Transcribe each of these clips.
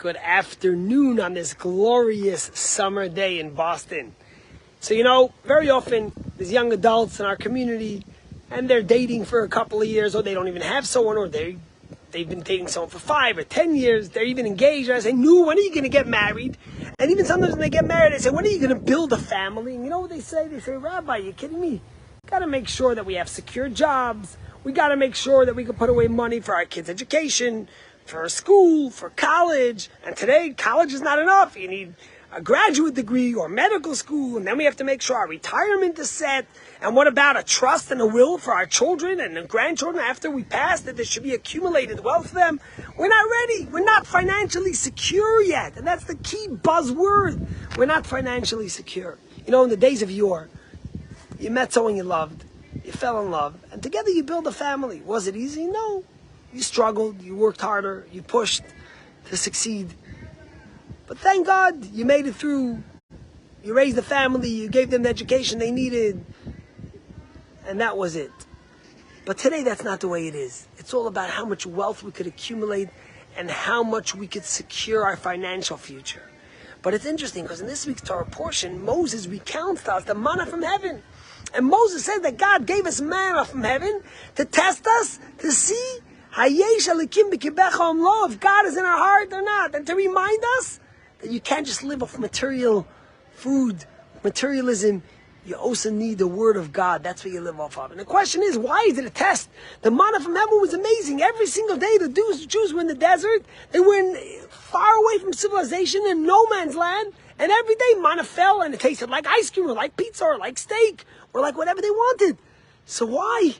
Good afternoon on this glorious summer day in Boston. So, very often there's young adults in our community and they're dating for a couple of years, or they don't even have someone, or they've been dating someone for 5 or 10 years. They're even engaged. And I say, "No, when are you going to get married?" And even sometimes when they get married, I say, "When are you going to build a family?" And you know what they say? They say, "Rabbi, you kidding me? Got to make sure that we have secure jobs. We got to make sure that we can put away money for our kids' education, for school, for college. And today, college is not enough. You need a graduate degree or medical school. And then we have to make sure our retirement is set. And what about a trust and a will for our children and grandchildren after we pass, that there should be accumulated wealth for them?" We're not ready. We're not financially secure yet. And that's the key buzzword. We're not financially secure. In the days of yore, you met someone you loved, you fell in love, and together you build a family. Was it easy? No. You struggled, you worked harder, you pushed to succeed. But thank God you made it through. You raised a family, you gave them the education they needed, and that was it. But today that's not the way it is. It's all about how much wealth we could accumulate and how much we could secure our financial future. But it's interesting because in this week's Torah portion, Moses recounts to us the manna from heaven. And Moses said that God gave us manna from heaven to test us, to see if God is in our heart or not, and to remind us that you can't just live off material food, materialism. You also need the word of God. That's what you live off of. And the question is, why is it a test? The manna from heaven was amazing. Every single day the Jews were in the desert. They were far away from civilization in no man's land. And every day manna fell and it tasted like ice cream or like pizza or like steak or like whatever they wanted. So why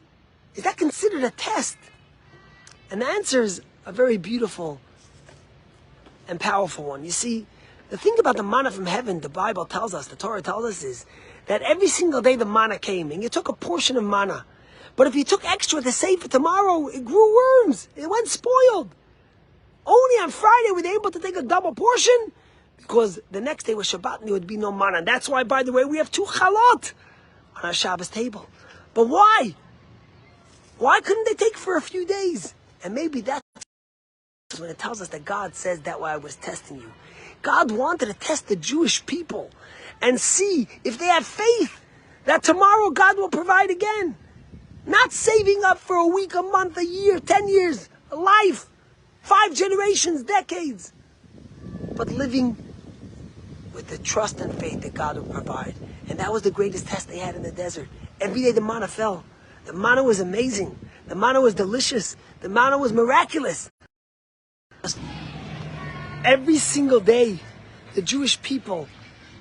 is that considered a test? And the answer is a very beautiful and powerful one. You see, the thing about the manna from heaven, the Bible tells us, the Torah tells us, is that every single day the manna came and you took a portion of manna. But if you took extra to save for tomorrow, it grew worms. It went spoiled. Only on Friday were they able to take a double portion, because the next day was Shabbat and there would be no manna. And that's why, by the way, we have 2 chalot on our Shabbos table. But why? Why couldn't they take for a few days? And maybe that's when it tells us that God says that way I was testing you. God wanted to test the Jewish people and see if they have faith that tomorrow God will provide again. Not saving up for a week, a month, a year, 10 years, a life, 5 generations, decades, but living with the trust and faith that God will provide. And that was the greatest test they had in the desert. Every day the manna fell. The manna was amazing. The manna was delicious. The manna was miraculous. Every single day, the Jewish people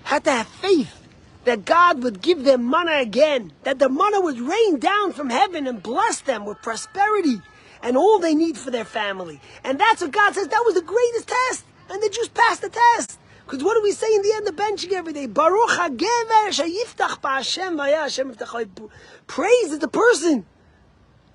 had to have faith that God would give them manna again, that the manna would rain down from heaven and bless them with prosperity and all they need for their family. And that's what God says, that was the greatest test. And the Jews passed the test. Because what do we say in the end of benching every day? Baruch HaGever sheyiftach ba'Hashem v'yah Hashem yiftach. Praise is the person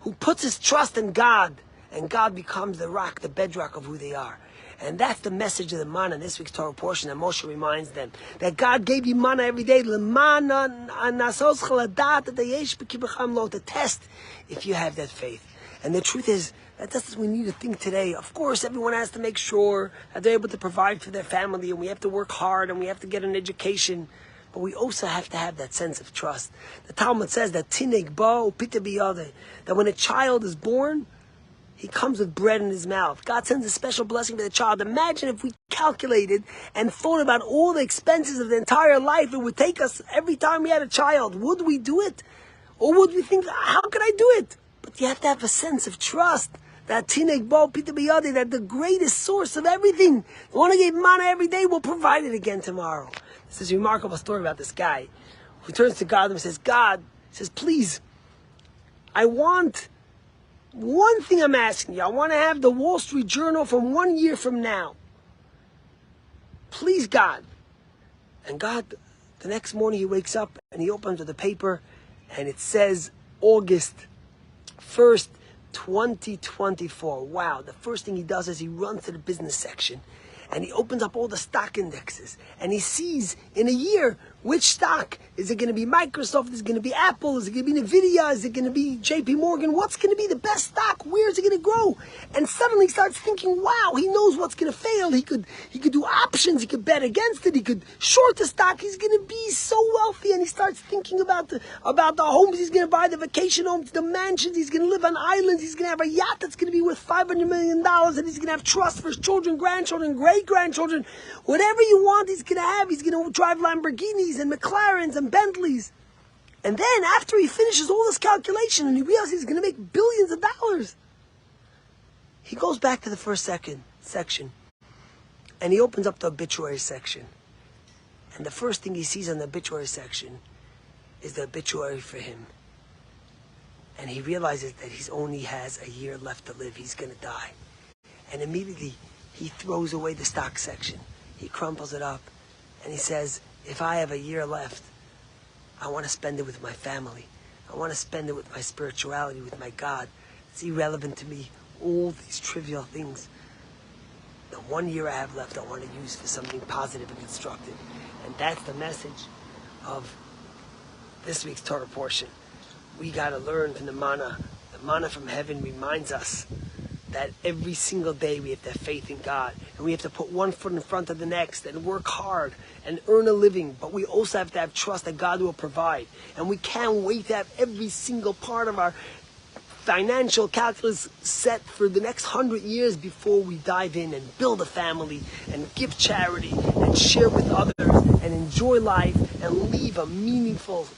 who puts his trust in God, and God becomes the rock, the bedrock of who they are. And that's the message of the manna in this week's Torah portion, that Moshe reminds them that God gave you manna every day, to test if you have that faith. And the truth is, that's what we need to think today. Of course, everyone has to make sure that they're able to provide for their family, and we have to work hard, and we have to get an education. But we also have to have that sense of trust. The Talmud says that tineg ba upita biyadeh, that when a child is born, he comes with bread in his mouth. God sends a special blessing for the child. Imagine if we calculated and thought about all the expenses of the entire life it would take us every time we had a child. Would we do it? Or would we think, how could I do it? But you have to have a sense of trust. That tineg ba upita biyadeh, that the greatest source of everything, the one who gave manna every day, will provide it again tomorrow. This is a remarkable story about this guy who turns to God and says, God, says, please, I want one thing. I'm asking you. I want to have the Wall Street Journal from 1 year from now. Please, God. And God, the next morning he wakes up and he opens the paper and it says August 1st, 2024. Wow. The first thing he does is he runs to the business section and he opens up all the stock indexes and he sees in a year Which stock? Is it going to be Microsoft? Is it going to be Apple? Is it going to be Nvidia? Is it going to be JP Morgan? What's going to be the best stock? Where is it going to grow? And suddenly he starts thinking, wow, he knows what's going to fail. He could do options. He could bet against it. He could short the stock. He's going to be so wealthy. And he starts thinking about the homes he's going to buy, the vacation homes, the mansions. He's going to live on islands. He's going to have a yacht that's going to be worth $500 million. And he's going to have trust for his children, grandchildren, great-grandchildren. Whatever you want, he's going to have. He's going to drive Lamborghinis and McLarens and Bentleys. And then after he finishes all this calculation and he realizes he's going to make billions of dollars, he goes back to the first section and he opens up the obituary section. And the first thing he sees on the obituary section is the obituary for him. And he realizes that he only has a year left to live. He's going to die. And immediately he throws away the stock section. He crumples it up and he says, if I have a year left, I want to spend it with my family. I want to spend it with my spirituality, with my God. It's irrelevant to me, all these trivial things. The 1 year I have left, I want to use for something positive and constructive. And that's the message of this week's Torah portion. We got to learn from the manna. The manna from heaven reminds us that every single day we have to have faith in God. And we have to put one foot in front of the next and work hard and earn a living. But we also have to have trust that God will provide. And we can't wait to have every single part of our financial calculus set for the next 100 years before we dive in and build a family and give charity and share with others and enjoy life and leave a meaningful